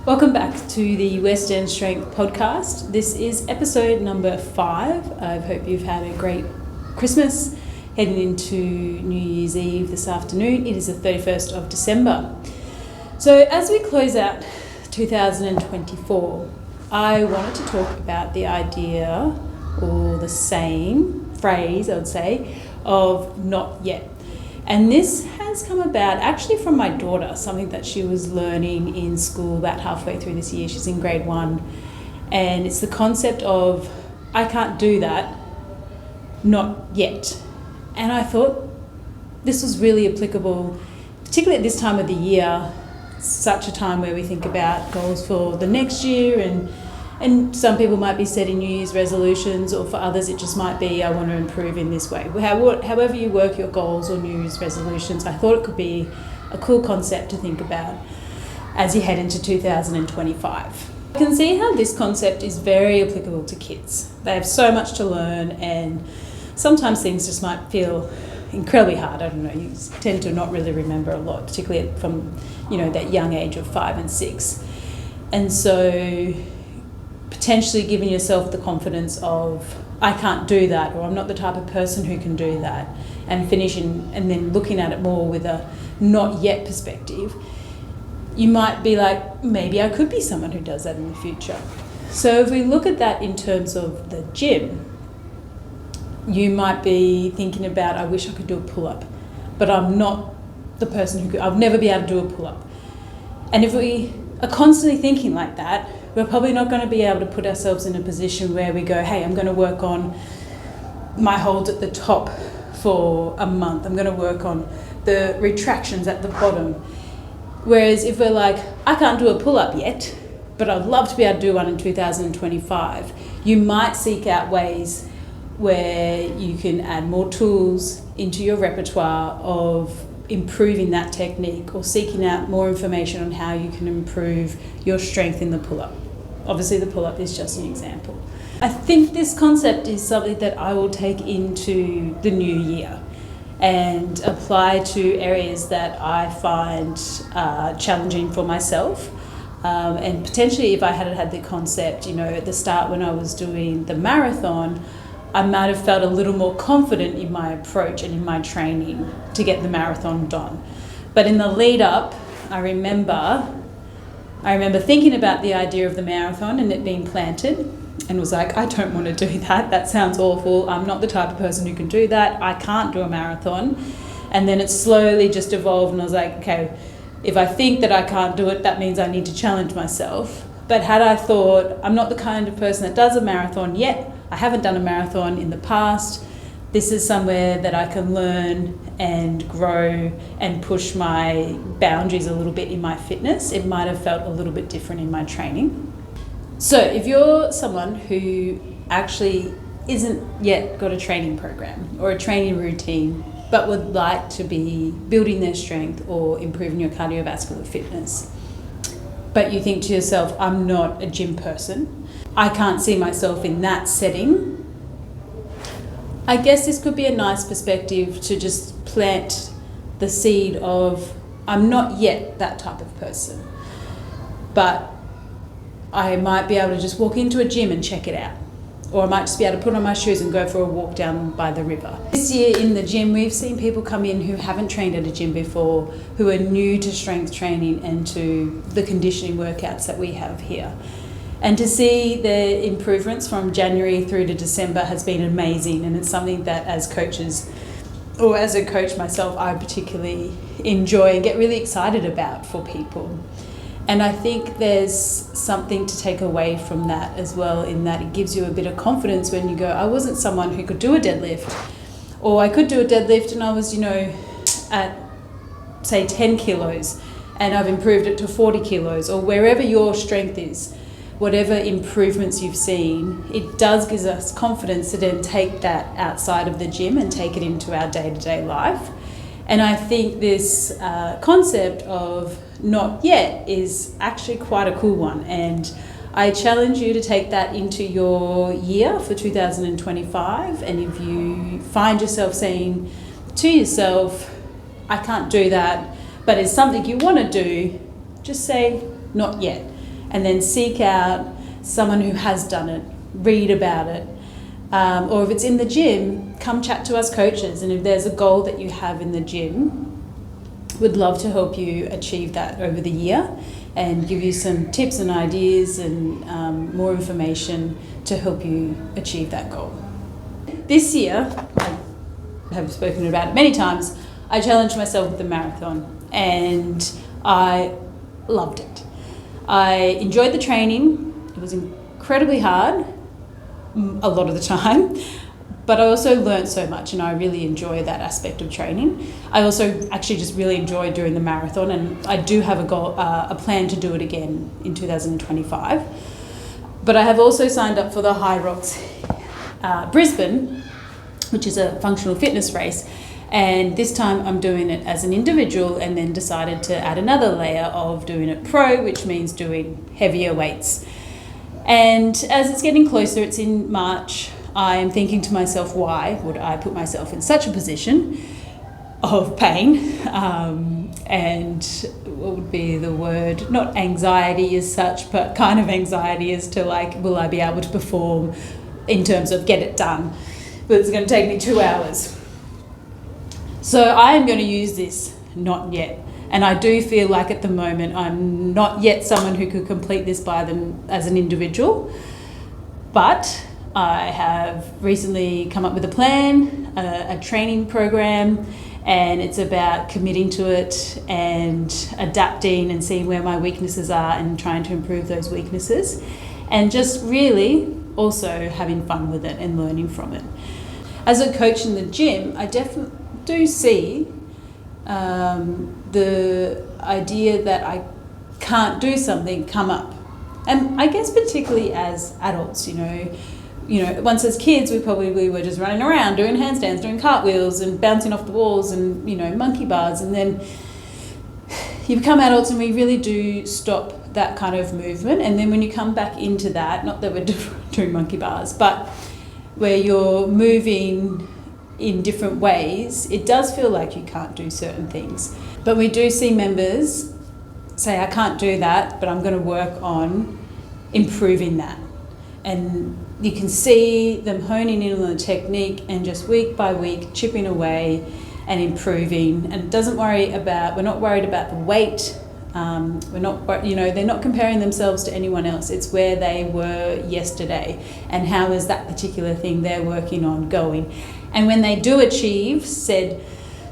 Welcome back to the WES Strength Podcast. This is episode number 5. I hope you've had a great Christmas, heading into New Year's Eve this afternoon. It is the 31st of December. So as we close out 2024, I wanted to talk about the idea, or the saying, phrase I would say, of not yet. And this has come about actually from my daughter, something that she was learning in school about halfway through this year. She's in grade 1. And it's the concept of, I can't do that, not yet. And I thought this was really applicable, particularly at this time of the year, such a time where we think about goals for the next year, and some people might be setting New Year's resolutions, or for others it just might be, I want to improve in this way. However you work your goals or New Year's resolutions, I thought it could be a cool concept to think about as you head into 2025. You can see how this concept is very applicable to kids. They have so much to learn, and sometimes things just might feel incredibly hard. I don't know, you tend to not really remember a lot, particularly from that young age of 5 and 6. And so potentially giving yourself the confidence of, I can't do that, or I'm not the type of person who can do that, and finishing and then looking at it more with a not yet perspective, you might be like, maybe I could be someone who does that in the future. So if we look at that in terms of the gym, you might be thinking about, I wish I could do a pull-up, but I'm not the person who could, I'll never be able to do a pull-up. And if we are constantly thinking like that, we're probably not going to be able to put ourselves in a position where we go, hey, I'm going to work on my holds at the top for a month. I'm going to work on the retractions at the bottom. Whereas if we're like, I can't do a pull-up yet, but I'd love to be able to do one in 2025, you might seek out ways where you can add more tools into your repertoire of improving that technique, or seeking out more information on how you can improve your strength in the pull-up. Obviously the pull-up is just an example. I think this concept is something that I will take into the new year and apply to areas that I find challenging for myself. And potentially if I had had the concept, at the start when I was doing the marathon, I might have felt a little more confident in my approach and in my training to get the marathon done. But in the lead up, I remember thinking about the idea of the marathon and it being planted, and was like, I don't want to do that. That sounds awful. I'm not the type of person who can do that. I can't do a marathon. And then it slowly just evolved, and I was like, okay, if I think that I can't do it, that means I need to challenge myself. But had I thought, I'm not the kind of person that does a marathon yet, I haven't done a marathon in the past, this is somewhere that I can learn and grow and push my boundaries a little bit in my fitness, it might have felt a little bit different in my training. So if you're someone who actually isn't yet got a training program or a training routine, but would like to be building their strength or improving your cardiovascular fitness, but you think to yourself, I'm not a gym person, I can't see myself in that setting, I guess this could be a nice perspective to just plant the seed of, I'm not yet that type of person, but I might be able to just walk into a gym and check it out. Or I might just be able to put on my shoes and go for a walk down by the river. This year in the gym, we've seen people come in who haven't trained at a gym before, who are new to strength training and to the conditioning workouts that we have here. And to see the improvements from January through to December has been amazing. And it's something that as coaches, or as a coach myself, I particularly enjoy and get really excited about for people. And I think there's something to take away from that as well, in that it gives you a bit of confidence when you go, I wasn't someone who could do a deadlift, or I could do a deadlift and I was, at say 10 kilos and I've improved it to 40 kilos, or wherever your strength is, whatever improvements you've seen, it does give us confidence to then take that outside of the gym and take it into our day-to-day life. And I think this concept of not yet is actually quite a cool one. And I challenge you to take that into your year for 2025. And if you find yourself saying to yourself, I can't do that, but it's something you want to do, just say, not yet. and then seek out someone who has done it, read about it. Or if it's in the gym, come chat to us coaches. And if there's a goal that you have in the gym, we'd love to help you achieve that over the year and give you some tips and ideas and more information to help you achieve that goal. This year, I have spoken about it many times, I challenged myself with the marathon and I loved it. I enjoyed the training. It was incredibly hard a lot of the time, but I also learned so much and I really enjoy that aspect of training. I also actually just really enjoyed doing the marathon, and I do have a plan to do it again in 2025. But I have also signed up for the High Rocks Brisbane, which is a functional fitness race. And this time I'm doing it as an individual, and then decided to add another layer of doing it pro, which means doing heavier weights. And as it's getting closer, it's in March, I am thinking to myself, why would I put myself in such a position of pain? And what would be the word? Not anxiety as such, but kind of anxiety as to like, will I be able to perform in terms of get it done? But it's going to take me 2 hours. So I am going to use this not yet. And I do feel like at the moment I'm not yet someone who could complete this by them as an individual. But I have recently come up with a plan, a training program, and it's about committing to it and adapting and seeing where my weaknesses are and trying to improve those weaknesses. And just really also having fun with it and learning from it. As a coach in the gym, I definitely do see the idea that I can't do something come up. And I guess particularly as adults, you know, once as kids we probably were just running around doing handstands, doing cartwheels and bouncing off the walls and, you know, monkey bars. And then you become adults and we really do stop that kind of movement. And then when you come back into that, not that we're doing monkey bars, but where you're moving in different ways, it does feel like you can't do certain things. But we do see members say, I can't do that, but I'm going to work on improving that. And you can see them honing in on the technique and just week by week chipping away and improving. And we're not worried about the weight. We're not, you know, they're not comparing themselves to anyone else. It's where they were yesterday and how is that particular thing they're working on going. And when they do achieve said,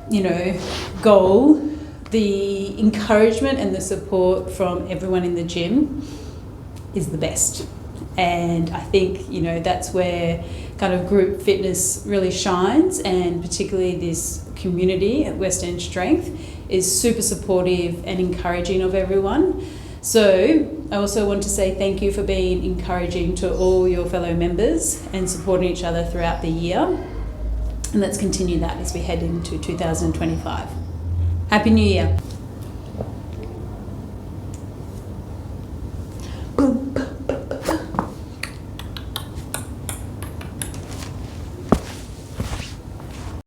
you know, goal, the encouragement and the support from everyone in the gym is the best. And I think, you know, that's where kind of group fitness really shines, and particularly this community at West End Strength is super supportive and encouraging of everyone. So I also want to say thank you for being encouraging to all your fellow members and supporting each other throughout the year. And let's continue that as we head into 2025. Happy New Year.